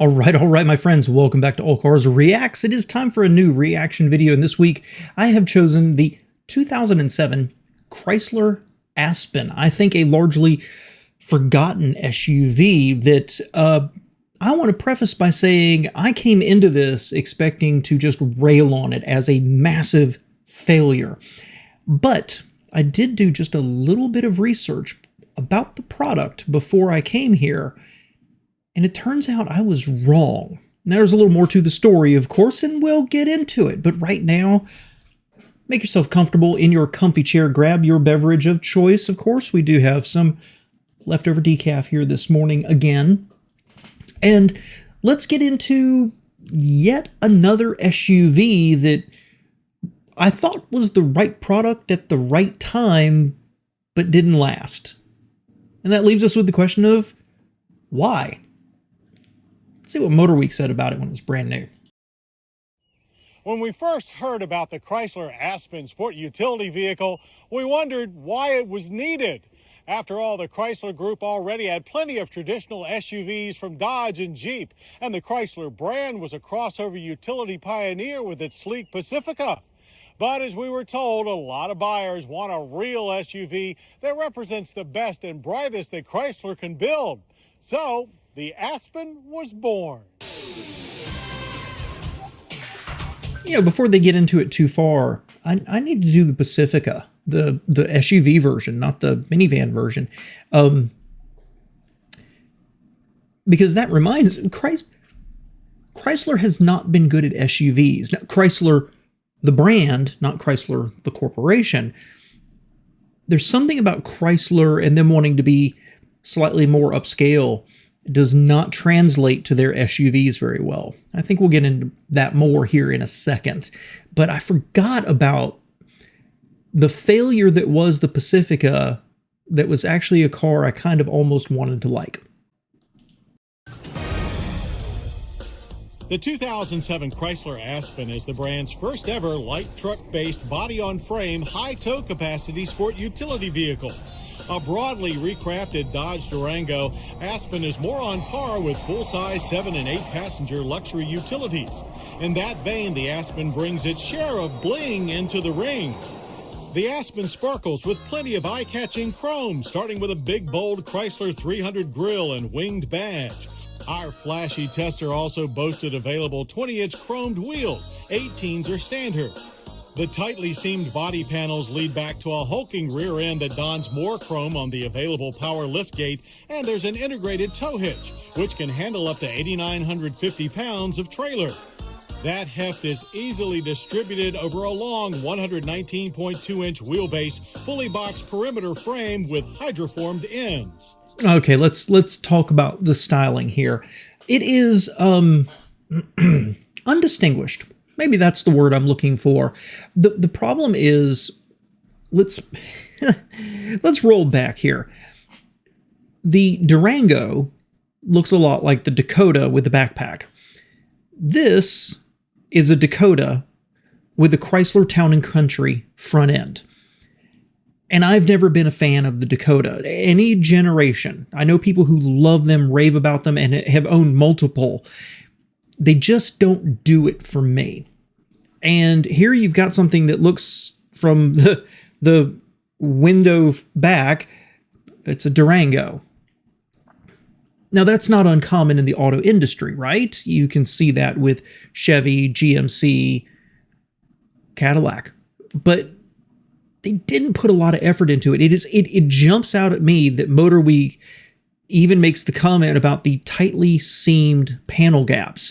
All right, my friends, welcome back to All Cars Reacts. It is time for a new reaction video, and this week I have chosen the 2007 Chrysler Aspen. I think a largely forgotten SUV that I want to preface by saying I came into this expecting to just rail on it as a massive failure. But I did do just a little bit of research about the product before I came here, and it turns out I was wrong. Now, there's a little more to the story, of course, and we'll get into it. But right now, make yourself comfortable in your comfy chair. Grab your beverage of choice. Of course, we do have some leftover decaf here this morning again. And let's get into yet another SUV that I thought was the right product at the right time, but didn't last. And that leaves us with the question of why? Let's see what Motorweek said about it when it was brand new. When we first heard about the Chrysler Aspen sport utility vehicle, we wondered why it was needed. After all, the Chrysler Group already had plenty of traditional SUVs from Dodge and Jeep, and the Chrysler brand was a crossover utility pioneer with its sleek Pacifica. But as we were told, a lot of buyers want a real SUV that represents the best and brightest that Chrysler can build. So the Aspen was born. You know, before they get into it too far, I need to do the Pacifica, the SUV version, not the minivan version. Because that reminds, Chrysler has not been good at SUVs. Now, Chrysler, the brand, not Chrysler, the corporation. There's something about Chrysler and them wanting to be slightly more upscale does not translate to their SUVs very well. I think we'll get into that more here in a second. But I forgot about the failure that was the Pacifica, that was actually a car I kind of almost wanted to like. The 2007 Chrysler Aspen is the brand's first ever light truck-based body-on-frame, high tow capacity sport utility vehicle. A broadly recrafted Dodge Durango, Aspen is more on par with full-size 7- and 8-passenger luxury utilities. In that vein, the Aspen brings its share of bling into the ring. The Aspen sparkles with plenty of eye-catching chrome, starting with a big, bold Chrysler 300 grille and winged badge. Our flashy tester also boasted available 20-inch chromed wheels. 18s are standard. The tightly seamed body panels lead back to a hulking rear end that dons more chrome on the available power liftgate, and there's an integrated tow hitch, which can handle up to 8,950 pounds of trailer. That heft is easily distributed over a long 119.2-inch wheelbase, fully boxed perimeter frame with hydroformed ends. Okay, let's talk about the styling here. It is undistinguished. Maybe that's the word I'm looking for. The problem is, let's roll back here. The Durango looks a lot like the Dakota with the backpack. This is a Dakota with the Chrysler Town & Country front end. And I've never been a fan of the Dakota. Any generation, I know people who love them, rave about them, and have owned multiple. They just don't do it for me. And here you've got something that looks from the window back, it's a Durango. Now, that's not uncommon in the auto industry, right? You can see that with Chevy, GMC, Cadillac. But they didn't put a lot of effort into it. It jumps out at me that Motorweek even makes the comment about the tightly seamed panel gaps,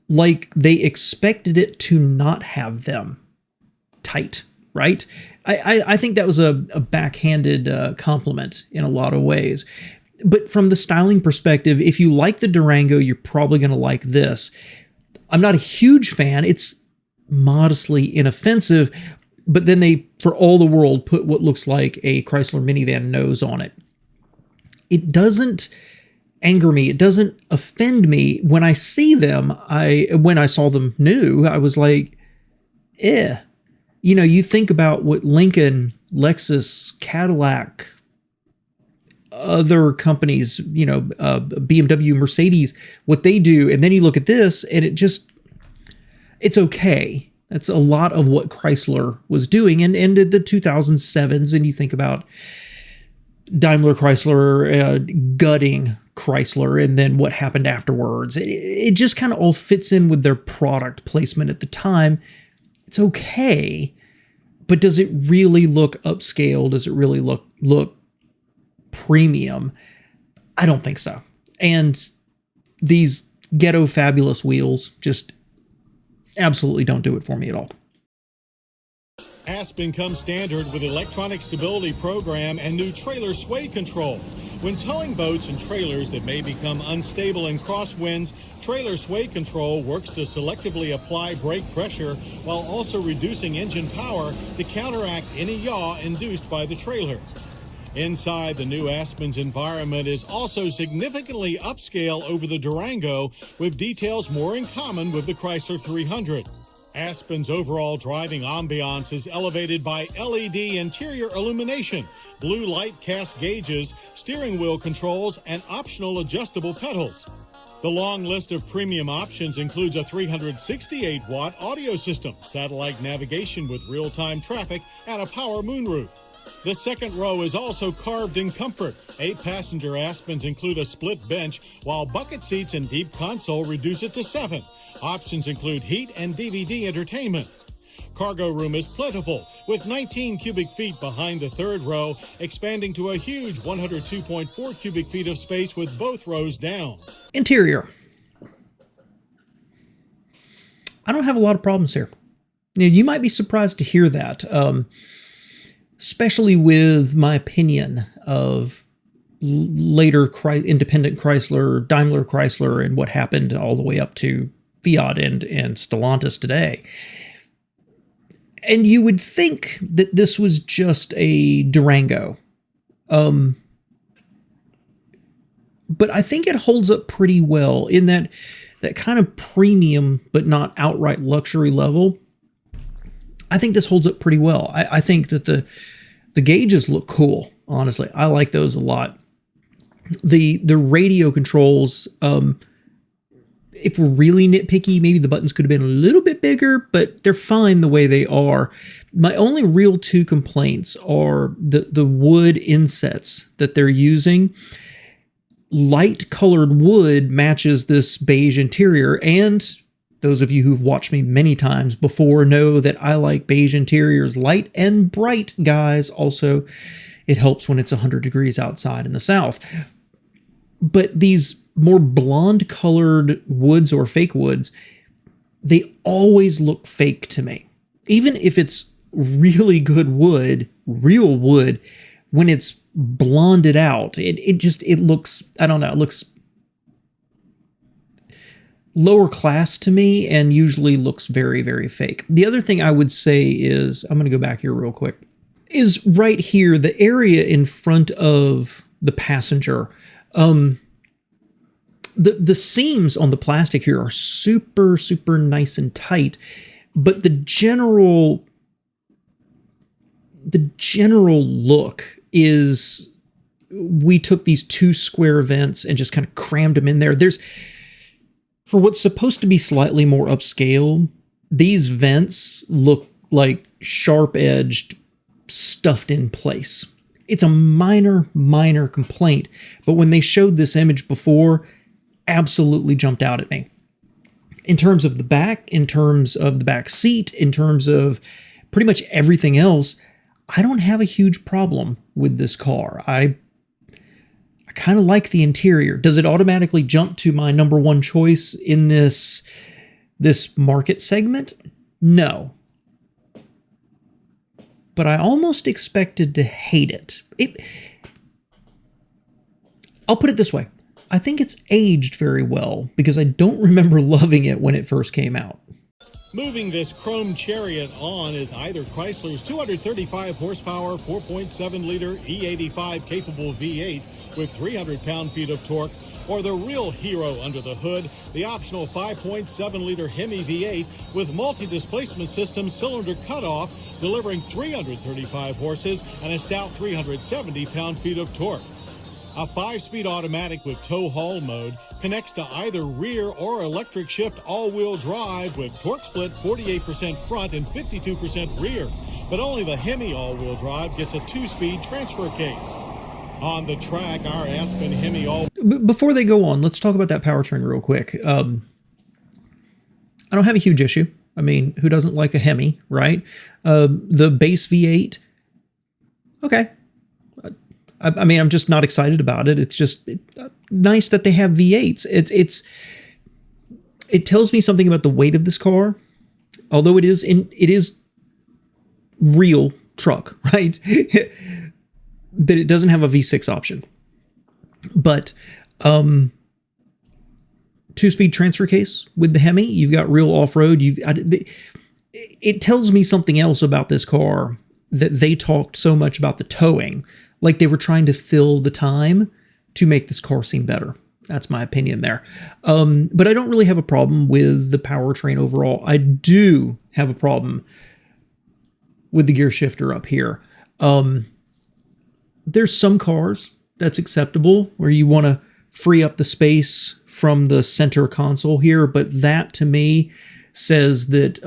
like they expected it to not have them tight, right? I think that was a backhanded compliment in a lot of ways. But from the styling perspective, if you like the Durango, you're probably going to like this. I'm not a huge fan. It's modestly inoffensive, but then they, for all the world, put what looks like a Chrysler minivan nose on it. It doesn't anger me. It doesn't offend me. When I see them, when I saw them new, I was like, eh. You know, you think about what Lincoln, Lexus, Cadillac, other companies, BMW, Mercedes, what they do, and then you look at this, and it's okay. That's a lot of what Chrysler was doing, and ended the 2007s, and you think about Daimler Chrysler gutting Chrysler, and then what happened afterwards. It just kind of all fits in with their product placement at the time. It's okay, but does it really look upscale? Does it really look premium? I don't think so. And these ghetto fabulous wheels just absolutely don't do it for me at all. Aspen comes standard with electronic stability program and new trailer sway control. When towing boats and trailers that may become unstable in crosswinds, trailer sway control works to selectively apply brake pressure while also reducing engine power to counteract any yaw induced by the trailer. Inside, the new Aspen's environment is also significantly upscale over the Durango, with details more in common with the Chrysler 300. Aspen's overall driving ambiance is elevated by LED interior illumination, blue light cast gauges, steering wheel controls, and optional adjustable pedals. The long list of premium options includes a 368-watt audio system, satellite navigation with real-time traffic, and a power moonroof. The second row is also carved in comfort. 8-passenger Aspens include a split bench, while bucket seats and deep console reduce it to 7. Options include heat and DVD entertainment. Cargo room is plentiful, with 19 cubic feet behind the third row, expanding to a huge 102.4 cubic feet of space with both rows down. Interior. I don't have a lot of problems here. You might be surprised to hear that, especially with my opinion of later independent Chrysler, Daimler Chrysler, and what happened all the way up to Fiat and Stellantis today. And you would think that this was just a Durango. But I think it holds up pretty well in that kind of premium but not outright luxury level. I think this holds up pretty well. I think that the gauges look cool, honestly. I like those a lot. The radio controls, if we're really nitpicky, maybe the buttons could have been a little bit bigger, but they're fine the way they are. My only real two complaints are the wood insets that they're using. Light colored wood matches this beige interior, and those of you who've watched me many times before know that I like beige interiors, light and bright, guys. Also, it helps when it's 100 degrees outside in the south. But these more blonde colored woods or fake woods, they always look fake to me. Even if it's really good wood, real wood, when it's blonded out, it looks, I don't know, it looks lower class to me and usually looks very, very fake. The other thing I would say is, I'm going to go back here real quick, is right here, the area in front of the passenger. The seams on the plastic here are super, super nice and tight, but the general look is, we took these two square vents and just kind of crammed them in there. For what's supposed to be slightly more upscale, these vents look like sharp-edged, stuffed in place. It's a minor complaint, but when they showed this image before, absolutely jumped out at me. In terms of the back, in terms of the back seat, in terms of pretty much everything else, I don't have a huge problem with this car. I kind of like the interior. Does it automatically jump to my number one choice in this market segment? No. But I almost expected to hate it. I'll put it this way. I think it's aged very well because I don't remember loving it when it first came out. Moving this chrome chariot on is either Chrysler's 235 horsepower, 4.7-liter E85 capable V8 with 300 pound-feet of torque, or the real hero under the hood, the optional 5.7-liter Hemi V8 with multi-displacement system cylinder cutoff, delivering 335 horses and a stout 370 pound-feet of torque. A 5-speed automatic with tow haul mode connects to either rear or electric shift all-wheel drive with torque split 48% front and 52% rear. But only the Hemi all-wheel drive gets a 2-speed transfer case. On the track, our Aspen Hemi all... Before they go on, let's talk about that powertrain real quick. I don't have a huge issue. I mean, who doesn't like a Hemi, right? The base V8, okay. I mean, I'm just not excited about it. It's just nice that they have V8s. It tells me something about the weight of this car, although it is real truck, right? That it doesn't have a V6 option. But 2-speed transfer case with the Hemi, you've got real off-road. It tells me something else about this car, that they talked so much about the towing, like they were trying to fill the time to make this car seem better. That's my opinion there. But I don't really have a problem with the powertrain overall. I do have a problem with the gear shifter up here. There's some cars that's acceptable where you want to free up the space from the center console here, but that to me says that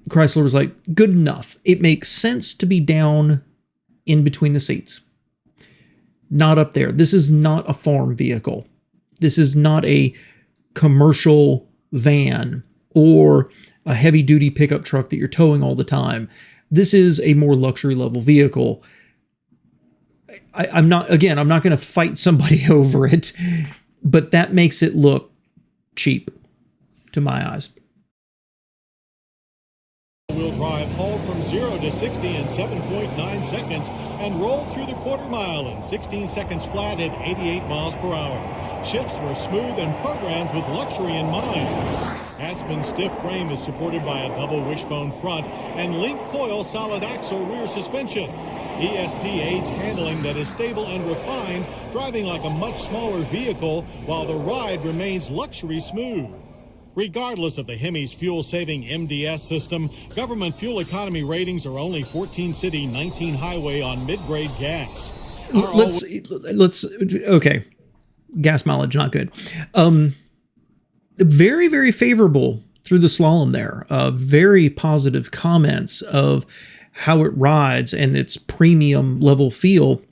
Chrysler was like, good enough. It makes sense to be down in between the seats, not up there. This is not a farm vehicle. This is not a commercial van or a heavy-duty pickup truck that you're towing all the time. This is a more luxury level vehicle. I'm not going to fight somebody over it, but that makes it look cheap to my eyes. Wheel drive hauled from 0 to 60 in 7.9 seconds and rolled through the quarter mile in 16 seconds flat at 88 miles per hour. Shifts were smooth and programmed with luxury in mind. Aspen's stiff frame is supported by a double wishbone front and link coil solid axle rear suspension. ESP aids handling that is stable and refined, driving like a much smaller vehicle while the ride remains luxury smooth. Regardless of the Hemi's fuel-saving MDS system, government fuel economy ratings are only 14 city, 19 highway on mid-grade gas. Okay. Gas mileage, not good. Very, very favorable through the slalom there. Very positive comments of how it rides and its premium level feel,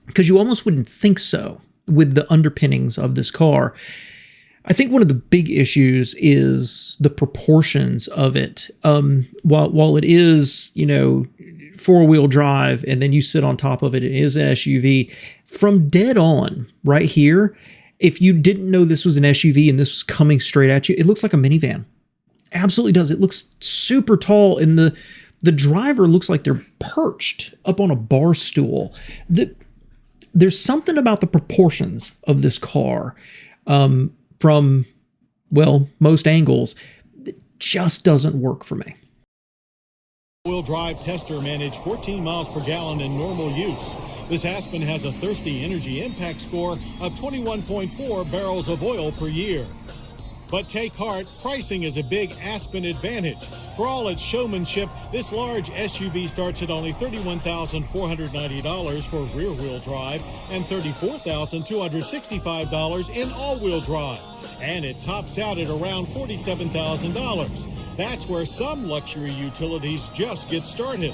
because you almost wouldn't think so with the underpinnings of this car. I think one of the big issues is the proportions of it. While it is, four-wheel drive and then you sit on top of it, it is an SUV. From dead on, right here, if you didn't know this was an SUV and this was coming straight at you, it looks like a minivan. Absolutely does. It looks super tall, and the driver looks like they're perched up on a bar stool. There's something about the proportions of this car from, well, most angles that just doesn't work for me. Wheel drive tester managed 14 miles per gallon in normal use. This Aspen has a thirsty energy impact score of 21.4 barrels of oil per year. But take heart, pricing is a big Aspen advantage. For all its showmanship, this large SUV starts at only $31,490 for rear-wheel drive and $34,265 in all-wheel drive. And it tops out at around $47,000. That's where some luxury utilities just get started.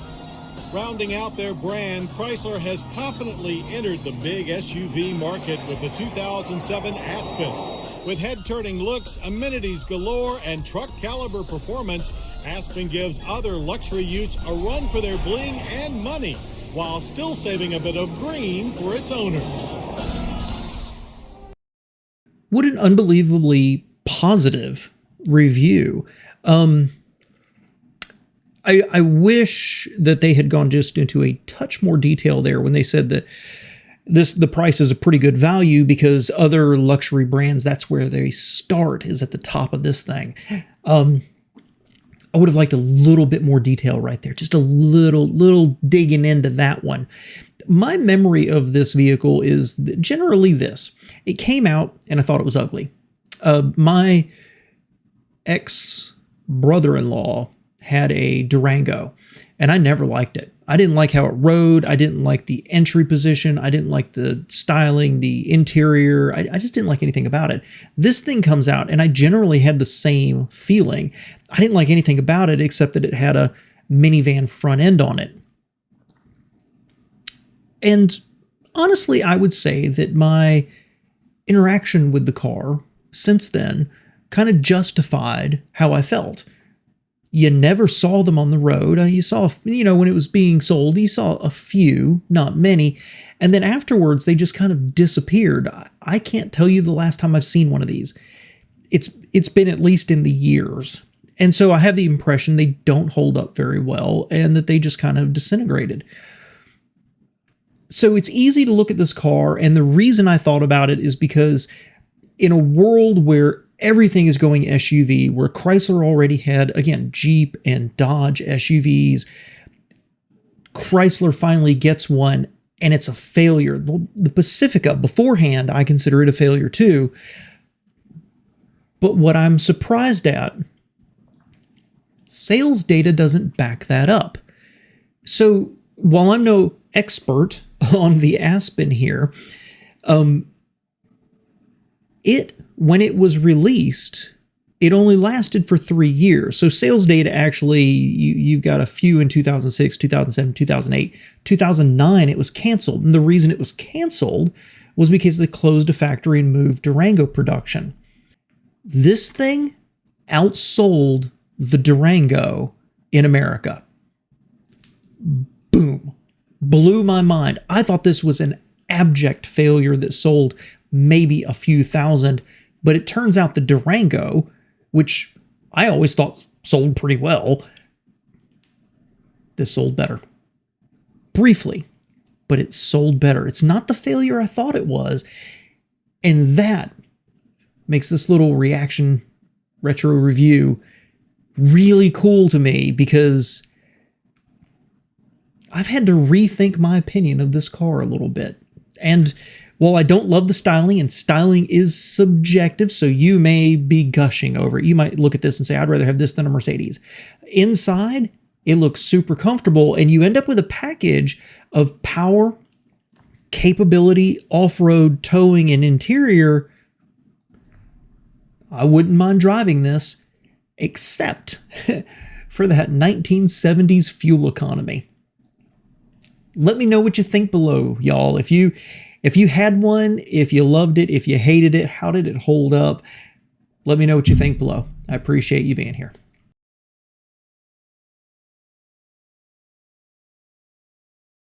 Rounding out their brand, Chrysler has confidently entered the big SUV market with the 2007 Aspen. With head-turning looks, amenities galore, and truck-caliber performance, Aspen gives other luxury utes a run for their bling and money, while still saving a bit of green for its owners. What an unbelievably positive review. I wish that they had gone just into a touch more detail there when they said that the price is a pretty good value, because other luxury brands, that's where they start, is at the top of this thing. I would have liked a little bit more detail right there, just a little digging into that one. My memory of this vehicle is generally this. It came out and I thought it was ugly. My ex-brother-in-law had a Durango, and I never liked it. I didn't like how it rode. I didn't like the entry position. I didn't like the styling, the interior. I just didn't like anything about it. This thing comes out, and I generally had the same feeling. I didn't like anything about it except that it had a minivan front end on it. And honestly, I would say that my interaction with the car since then kind of justified how I felt. You never saw them on the road. You saw, when it was being sold, you saw a few, not many. And then afterwards, they just kind of disappeared. I can't tell you the last time I've seen one of these. It's been at least in the years. And so I have the impression they don't hold up very well and that they just kind of disintegrated. So it's easy to look at this car, and the reason I thought about it is because in a world where everything is going SUV, where Chrysler already had, again, Jeep and Dodge SUVs, Chrysler finally gets one, and it's a failure. The Pacifica, beforehand, I consider it a failure too. But what I'm surprised at, sales data doesn't back that up. So while I'm no expert on the Aspen here, when it was released, it only lasted for 3 years. So sales data actually, you've got a few in 2006, 2007, 2008. 2009, it was canceled. And the reason it was canceled was because they closed a factory and moved Durango production. This thing outsold the Durango in America. Boom. Blew my mind. I thought this was an abject failure that sold maybe a few thousand, but it turns out the Durango, which I always thought sold pretty well, this sold better. Briefly, but it sold better. It's not the failure I thought it was. And that makes this little reaction retro review really cool to me, because I've had to rethink my opinion of this car a little bit. And while I don't love the styling, and styling is subjective, so you may be gushing over it. You might look at this and say, I'd rather have this than a Mercedes. Inside, it looks super comfortable, and you end up with a package of power, capability, off-road towing, and interior. I wouldn't mind driving this, except for that 1970s fuel economy. Let me know what you think below, y'all. If you had one, if you loved it, if you hated it, how did it hold up? Let me know what you think below. I appreciate you being here.